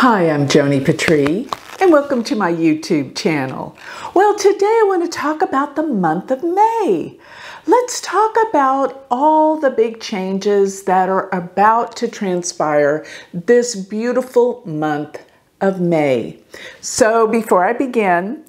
Hi, I'm Joni Patry, and welcome to my YouTube channel. Well, today I want to talk about the month of May. Let's talk about all the big changes that are about to transpire this beautiful month of May. So before I begin,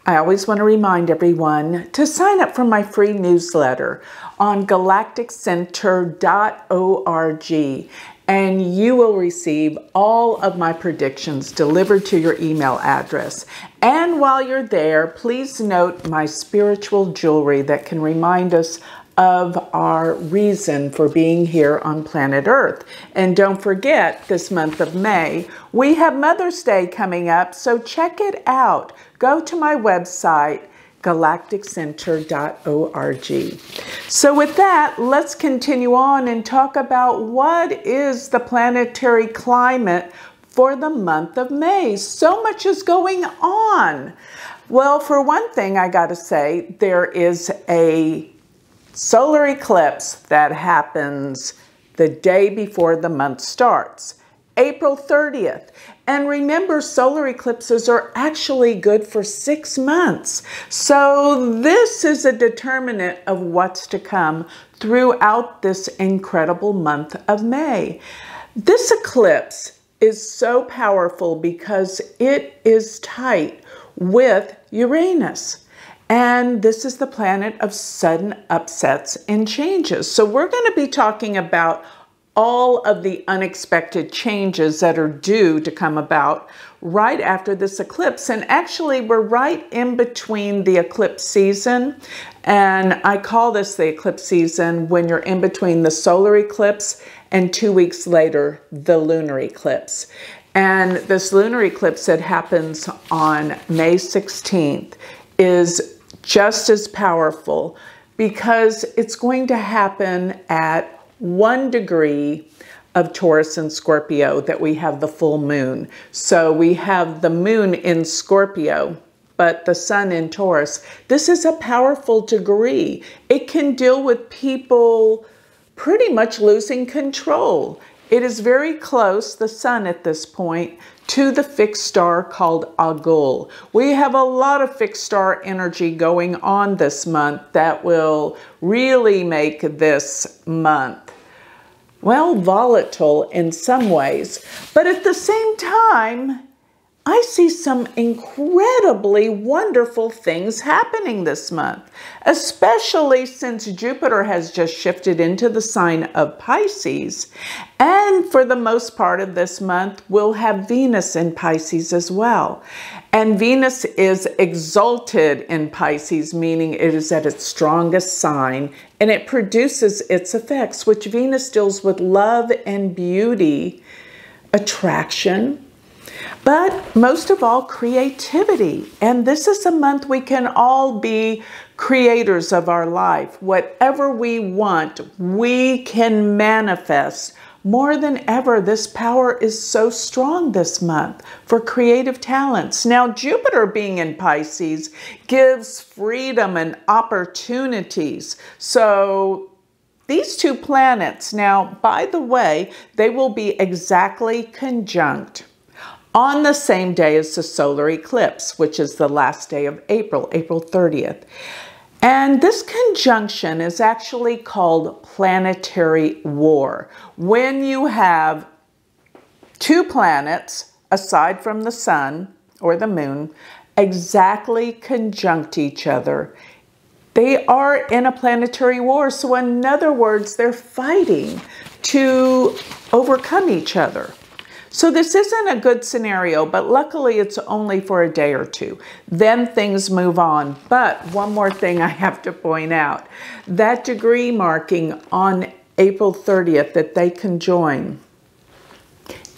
I always want to remind everyone to sign up for my free newsletter on galacticcenter.org, and you will receive all of my predictions delivered to your email address. And while you're there, please note my spiritual jewelry that can remind us of our reason for being here on planet Earth. And don't forget, this month of May, we have Mother's Day coming up, so check it out. Go to my website, galacticcenter.org. So with that, let's continue on and talk about what is the planetary climate for the month of May. So much is going on. Well, for one thing, I gotta say, there is a solar eclipse that happens the day before the month starts, April 30th. And remember, solar eclipses are actually good for 6 months. So this is a determinant of what's to come throughout this incredible month of May. This eclipse is so powerful because it is tight with Uranus. And this is the planet of sudden upsets and changes. So we're going to be talking about all of the unexpected changes that are due to come about right after this eclipse. And actually, we're right in between the eclipse season. And I call this the eclipse season when you're in between the solar eclipse and 2 weeks later, the lunar eclipse. And this lunar eclipse that happens on May 16th is just as powerful because it's going to happen at 1 degree of Taurus and Scorpio that we have the full moon. So we have the moon in Scorpio, but the sun in Taurus. This is a powerful degree. It can deal with people pretty much losing control. It is very close, the sun at this point, to the fixed star called Algol. We have a lot of fixed star energy going on this month that will really make this month, well, volatile in some ways. But at the same time, I see some incredibly wonderful things happening this month, especially since Jupiter has just shifted into the sign of Pisces. And for the most part of this month, we'll have Venus in Pisces as well. And Venus is exalted in Pisces, meaning it is at its strongest sign, and it produces its effects, which Venus deals with love and beauty, attraction, but most of all, creativity. And this is a month we can all be creators of our life. Whatever we want, we can manifest. More than ever, this power is so strong this month for creative talents. Now, Jupiter being in Pisces gives freedom and opportunities. So these two planets, now, by the way, they will be exactly conjunct on the same day as the solar eclipse, which is the last day of April, April 30th. And this conjunction is actually called planetary war. When you have two planets, aside from the sun or the moon, exactly conjunct each other, they are in a planetary war. So in other words, they're fighting to overcome each other. So this isn't a good scenario, but luckily it's only for a day or two. Then things move on. But one more thing I have to point out, that degree marking on April 30th that they conjoin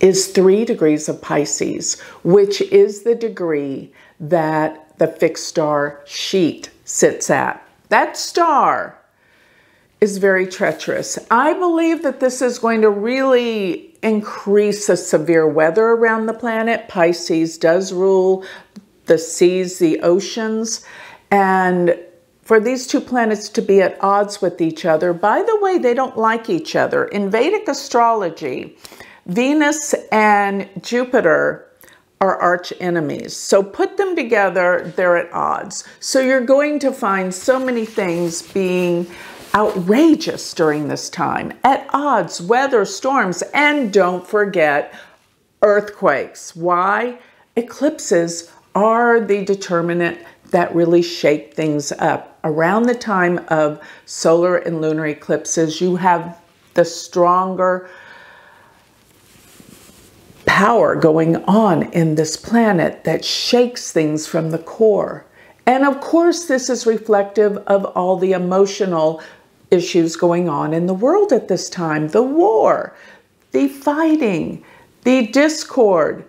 is 3 degrees of Pisces, which is the degree that the fixed star Sheet sits at. That star is very treacherous. I believe that this is going to really increase the severe weather around the planet. Pisces does rule the seas, the oceans, and for these two planets to be at odds with each other, by the way, they don't like each other. In Vedic astrology, Venus and Jupiter are arch enemies. So put them together, they're at odds. So you're going to find so many things being outrageous during this time, at odds, weather, storms, and don't forget earthquakes. Why? Eclipses are the determinant that really shake things up. Around the time of solar and lunar eclipses, you have the stronger power going on in this planet that shakes things from the core. And of course, this is reflective of all the emotional issues going on in the world at this time. The war, the fighting, the discord.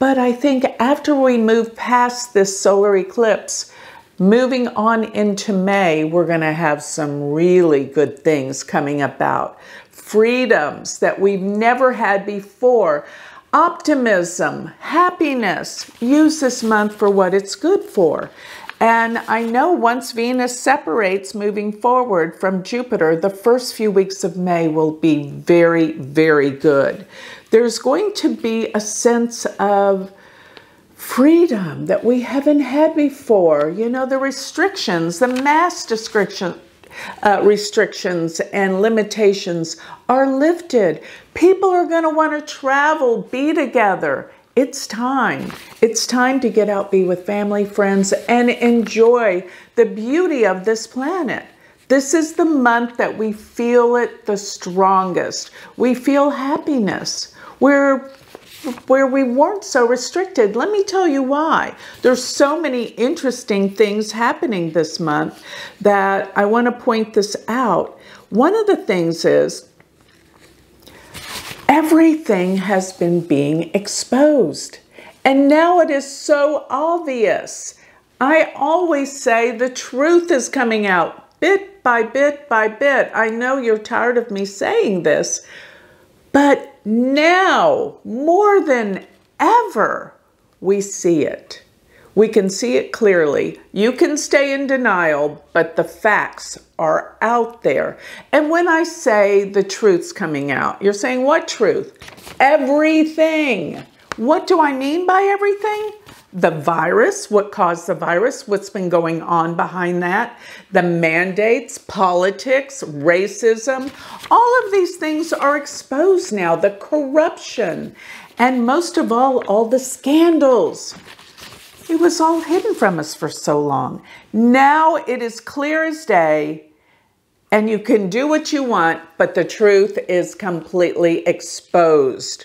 But I think after we move past this solar eclipse, moving on into May, we're going to have some really good things coming about. Freedoms that we've never had before. Optimism, happiness. Use this month for what it's good for. And I know once Venus separates moving forward from Jupiter, the first few weeks of May will be very, very good. There's going to be a sense of freedom that we haven't had before. You know, the restrictions, the mask restrictions and limitations are lifted. People are going to want to travel, be together. It's time. It's time to get out, be with family, friends, and enjoy the beauty of this planet. This is the month that we feel it the strongest. We feel happiness. Where we weren't so restricted. Let me tell you why. There's so many interesting things happening this month that I want to point this out. One of the things is everything has been being exposed. And now it is so obvious. I always say the truth is coming out bit by bit by bit. I know you're tired of me saying this, but now, more than ever, we see it. We can see it clearly. You can stay in denial, but the facts are out there. And when I say the truth's coming out, you're saying, what truth? Everything. What do I mean by everything? The virus, what caused the virus, what's been going on behind that, the mandates, politics, racism, all of these things are exposed now, the corruption, and most of all the scandals. It was all hidden from us for so long. Now it is clear as day, and you can do what you want, but the truth is completely exposed.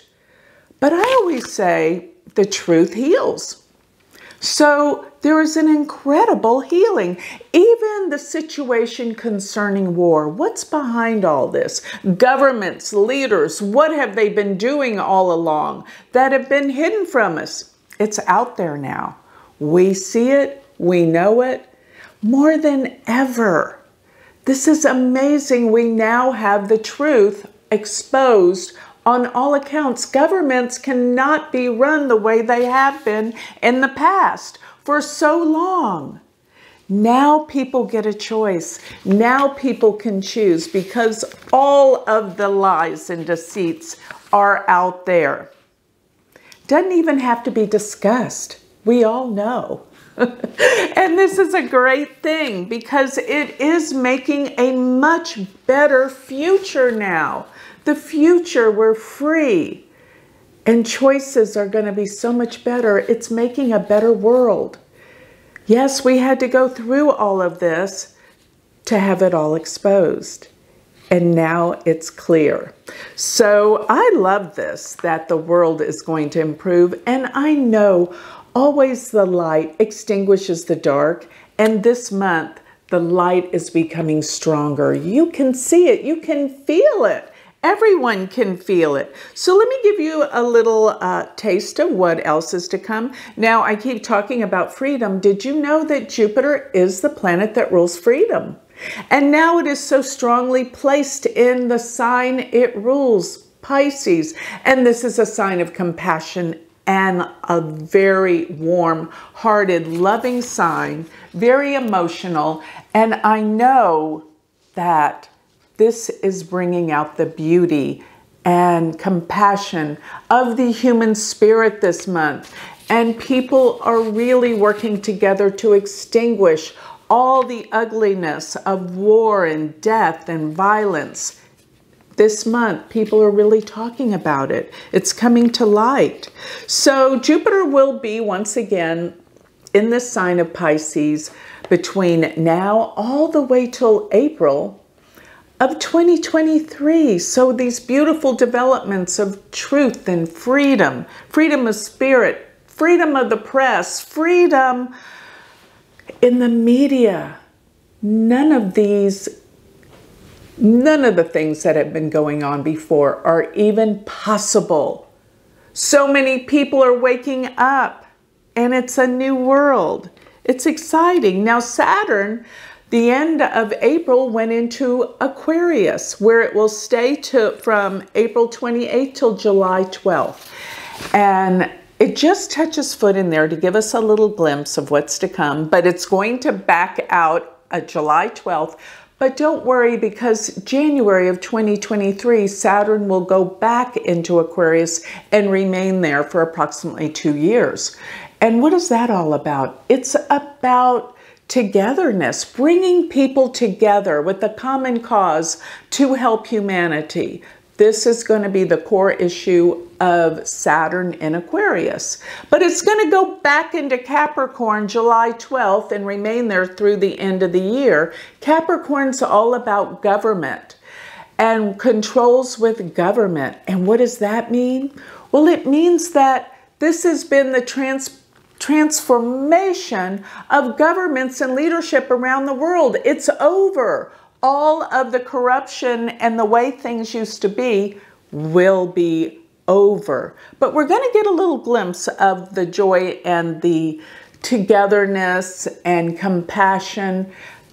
But I always say the truth heals. So there is an incredible healing. Even the situation concerning war, what's behind all this? Governments, leaders, what have they been doing all along that have been hidden from us? It's out there now. We see it, we know it, more than ever. This is amazing. We now have the truth exposed. On all accounts, governments cannot be run the way they have been in the past for so long. Now people get a choice. Now people can choose because all of the lies and deceits are out there. Doesn't even have to be discussed. We all know. And this is a great thing because it is making a much better future now. The future, we're free and choices are going to be so much better. It's making a better world. Yes, we had to go through all of this to have it all exposed. And now it's clear. So I love this, that the world is going to improve. And I know always the light extinguishes the dark. And this month, the light is becoming stronger. You can see it. You can feel it. Everyone can feel it. So let me give you a little taste of what else is to come. Now, I keep talking about freedom. Did you know that Jupiter is the planet that rules freedom? And now it is so strongly placed in the sign it rules, Pisces. And this is a sign of compassion and a very warm-hearted, loving sign, very emotional. And I know that this is bringing out the beauty and compassion of the human spirit this month. And people are really working together to extinguish all the ugliness of war and death and violence. This month, people are really talking about it. It's coming to light. So Jupiter will be once again in the sign of Pisces between now all the way till April of 2023. So these beautiful developments of truth and freedom, freedom of spirit, freedom of the press, freedom in the media. None of the things that have been going on before are even possible. So many people are waking up and it's a new world. It's exciting. Now Saturn, the end of April, went into Aquarius, where it will stay from April 28th till July 12th. And it just touches foot in there to give us a little glimpse of what's to come, but it's going to back out at July 12th. But don't worry, because January of 2023, Saturn will go back into Aquarius and remain there for approximately 2 years. And what is that all about? It's about togetherness, bringing people together with a common cause to help humanity. This is going to be the core issue of Saturn in Aquarius. But it's going to go back into Capricorn July 12th and remain there through the end of the year. Capricorn's all about government and controls with government. And what does that mean? Well, it means that this has been the transformation of governments and leadership around the world. It's over. All of the corruption and the way things used to be will be over. But we're going to get a little glimpse of the joy and the togetherness and compassion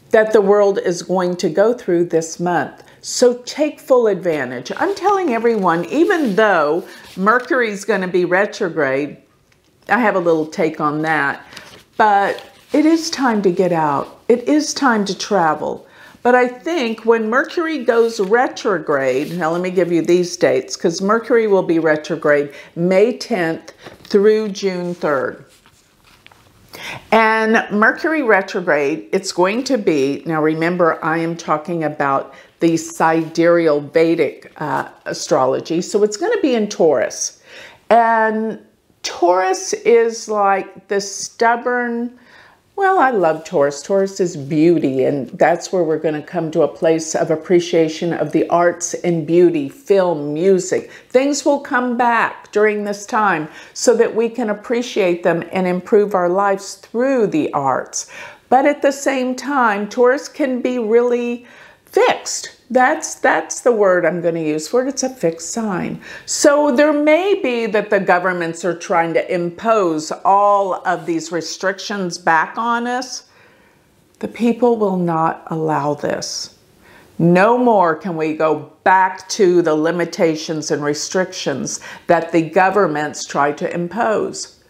that the world is going to go through this month. So take full advantage. I'm telling everyone, even though Mercury's going to be retrograde, I have a little take on that, but it is time to get out. It is time to travel. But I think when Mercury goes retrograde, now let me give you these dates, because Mercury will be retrograde May 10th through June 3rd. And Mercury retrograde, it's going to be, now remember I am talking about the sidereal Vedic astrology, so it's going to be in Taurus. And Taurus is like the stubborn, well, I love Taurus. Taurus is beauty, and that's where we're going to come to a place of appreciation of the arts and beauty, film, music. Things will come back during this time so that we can appreciate them and improve our lives through the arts. But at the same time, Taurus can be really fixed. That's the word I'm going to use for it. It's a fixed sign. So there may be that the governments are trying to impose all of these restrictions back on us. The people will not allow this. No more can we go back to the limitations and restrictions that the governments try to impose.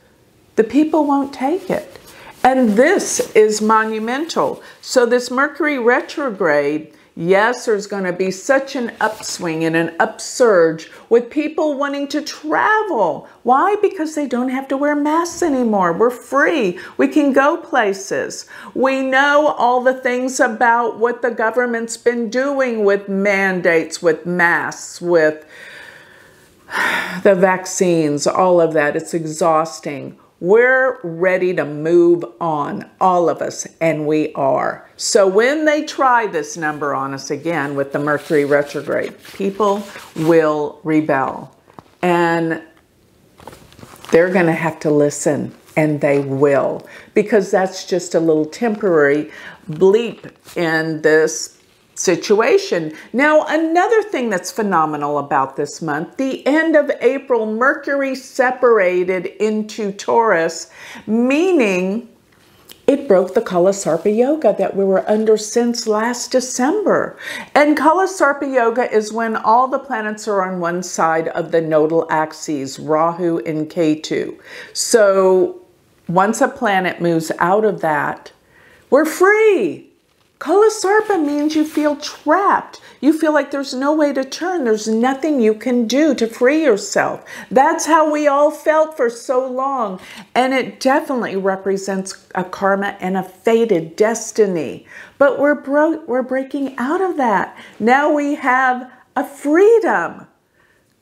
The people won't take it. And this is monumental. So this Mercury retrograde, yes, there's going to be such an upswing and an upsurge with people wanting to travel. Why? Because they don't have to wear masks anymore. We're free. We can go places. We know all the things about what the government's been doing with mandates, with masks, with the vaccines, all of that. It's exhausting. We're ready to move on, all of us, and we are. So when they try this number on us again with the Mercury retrograde, people will rebel. And they're going to have to listen, and they will, because that's just a little temporary bleep in this situation. Now, another thing that's phenomenal about this month, the end of April, Mercury separated into Taurus, meaning it broke the Kalasarpa Yoga that we were under since last December. And Kalasarpa Yoga is when all the planets are on one side of the nodal axes, Rahu and Ketu. So once a planet moves out of that, we're free. Kalasarpa means you feel trapped. You feel like there's no way to turn. There's nothing you can do to free yourself. That's how we all felt for so long. And it definitely represents a karma and a fated destiny. But we're breaking out of that. Now we have a freedom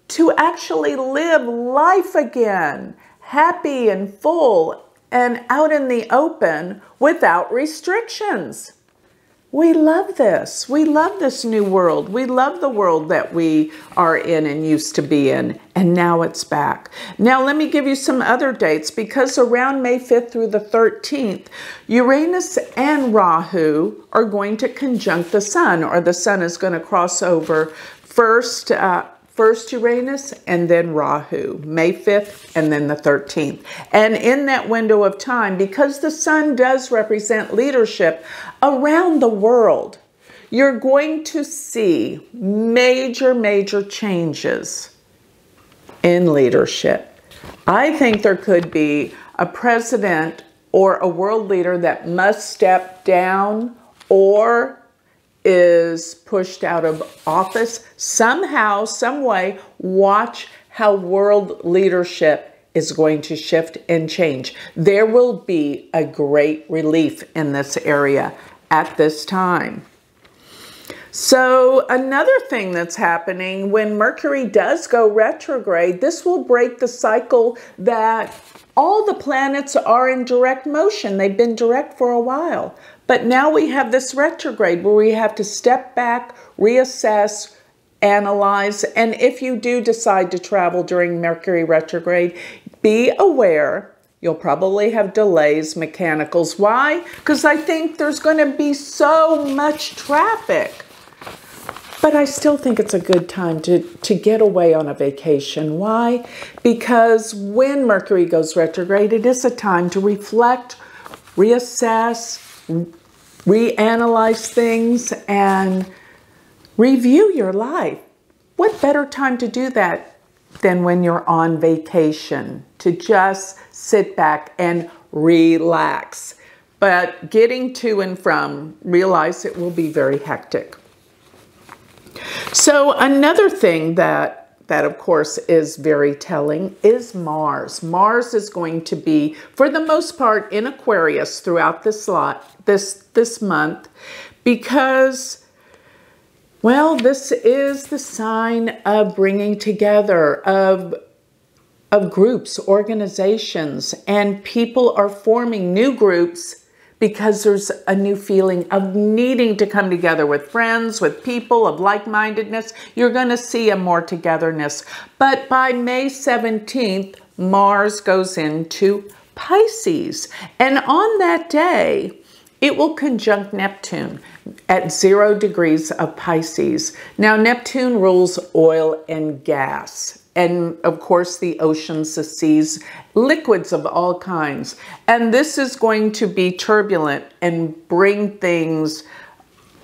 to actually live life again, happy and full and out in the open without restrictions. We love this. We love this new world. We love the world that we are in and used to be in, and now it's back. Now let me give you some other dates, because around May 5th through the 13th, Uranus and Rahu are going to conjunct the Sun, or the Sun is going to cross over first Uranus and then Rahu, May 5th and then the 13th. And in that window of time, because the Sun does represent leadership around the world, you're going to see major changes in leadership. I think there could be a president or a world leader that must step down or is pushed out of office somehow, some way. Watch how world leadership is going to shift and change. There will be a great relief in this area at this time. So another thing that's happening, when Mercury does go retrograde, this will break the cycle that all the planets are in direct motion. They've been direct for a while. But now we have this retrograde where we have to step back, reassess, analyze. And if you do decide to travel during Mercury retrograde, be aware you'll probably have delays, mechanicals. Why? Because I think there's going to be so much traffic. But I still think it's a good time to get away on a vacation. Why? Because when Mercury goes retrograde, it is a time to reflect, reassess, reanalyze things, and review your life. What better time to do that than when you're on vacation, to just sit back and relax. But getting to and from, realize it will be very hectic. So another thing that of course is very telling is Mars. Mars is going to be, for the most part, in Aquarius throughout this month, because, well, this is the sign of bringing together of groups, organizations, and people are forming new groups because there's a new feeling of needing to come together with friends, with people of like-mindedness. You're going to see a more togetherness. But by May 17th, Mars goes into Pisces. And on that day, it will conjunct Neptune at 0 degrees of Pisces. Now, Neptune rules oil and gas. And of course, the oceans, the seas, liquids of all kinds. And this is going to be turbulent and bring things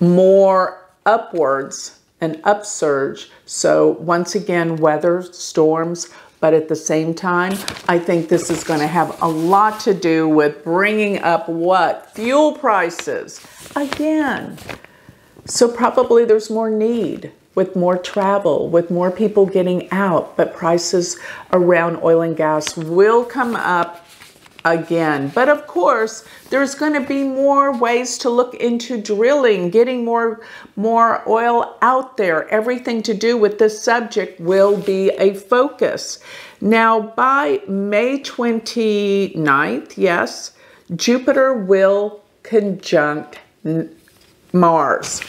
more upwards, an upsurge. So once again, weather, storms, but at the same time, I think this is going to have a lot to do with bringing up what? Fuel prices again. So probably there's more need, with more travel, with more people getting out, but prices around oil and gas will come up again. But of course, there's going to be more ways to look into drilling, getting more oil out there. Everything to do with this subject will be a focus. Now, by May 29th, yes, Jupiter will conjunct Mars.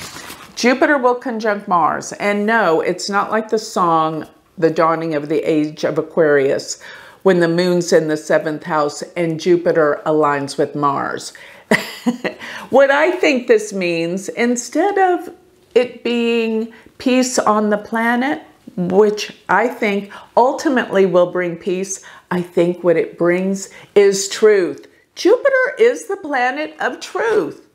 Jupiter will conjunct Mars. And no, it's not like the song, The Dawning of the Age of Aquarius, when the moon's in the 7th house and Jupiter aligns with Mars. What I think this means, instead of it being peace on the planet, which I think ultimately will bring peace, I think what it brings is truth. Jupiter is the planet of truth.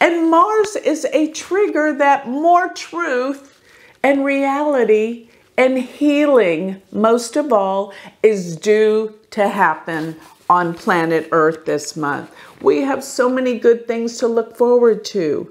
And Mars is a trigger that more truth and reality and healing, most of all, is due to happen on planet Earth this month. We have so many good things to look forward to.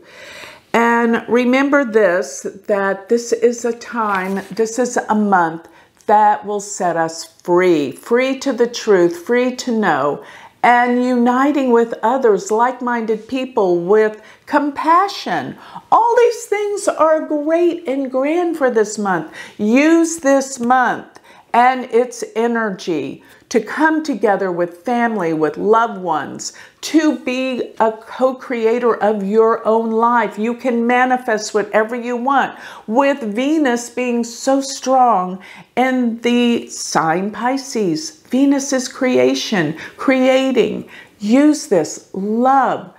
And And remember this, that this is a time, this is a month that will set us free, free to the truth, free to know, and uniting with others, like-minded people with compassion. All these things are great and grand for this month. Use this month and its energy to come together with family, with loved ones, to be a co-creator of your own life. You can manifest whatever you want. With Venus being so strong in the sign Pisces, Venus is creation, creating. Use this love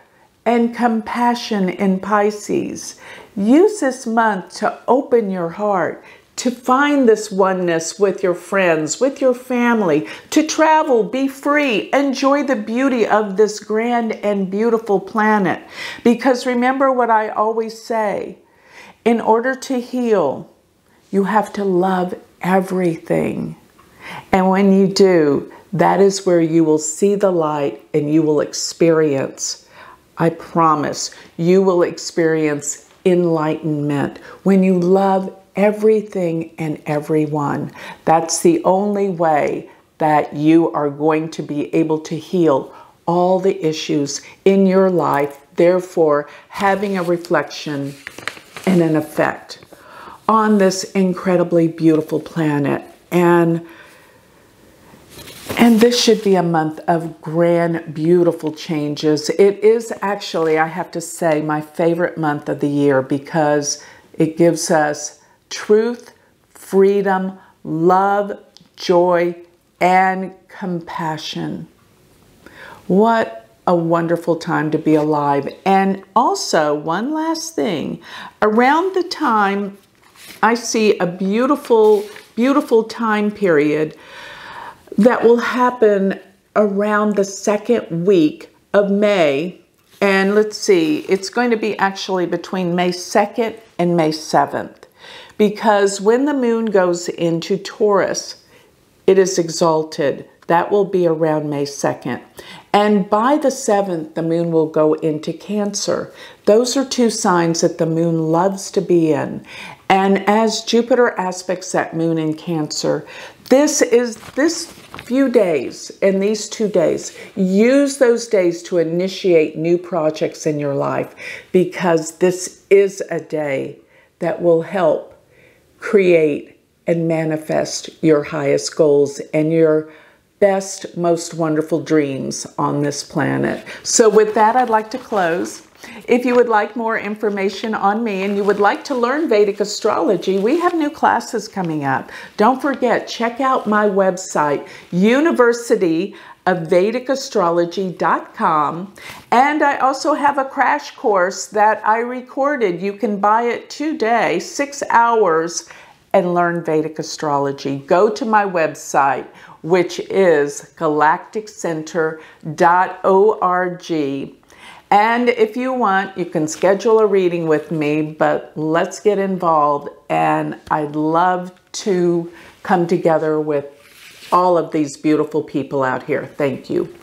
and compassion in Pisces. Use this month to open your heart, to find this oneness with your friends, with your family, to travel, be free, enjoy the beauty of this grand and beautiful planet. Because remember what I always say, in order to heal, you have to love everything. And when you do, that is where you will see the light and you will experience, I promise, you will experience enlightenment when you love everything and everyone. That's the only way that you are going to be able to heal all the issues in your life, therefore having a reflection and an effect on this incredibly beautiful planet. And this should be a month of grand, beautiful changes. It is actually, I have to say, my favorite month of the year because it gives us truth, freedom, love, joy, and compassion. What a wonderful time to be alive. And also, one last thing, around the time I see a beautiful, beautiful time period that will happen around the second week of May. And let's see, it's going to be actually between May 2nd and May 7th. Because when the moon goes into Taurus, it is exalted. That will be around May 2nd. And by the 7th, the moon will go into Cancer. Those are two signs that the moon loves to be in. And as Jupiter aspects that moon in Cancer, this few days and these 2 days, use those days to initiate new projects in your life, because this is a day that will help create and manifest your highest goals and your best, most wonderful dreams on this planet. So with that, I'd like to close. If you would like more information on me and you would like to learn Vedic astrology, we have new classes coming up. Don't forget, check out my website, University of Vedic Astrology.com. And I also have a crash course that I recorded. You can buy it today, 6 hours, and learn Vedic astrology. Go to my website, which is galacticcenter.org. And if you want, you can schedule a reading with me, but let's get involved. And I'd love to come together with all of these beautiful people out here. Thank you.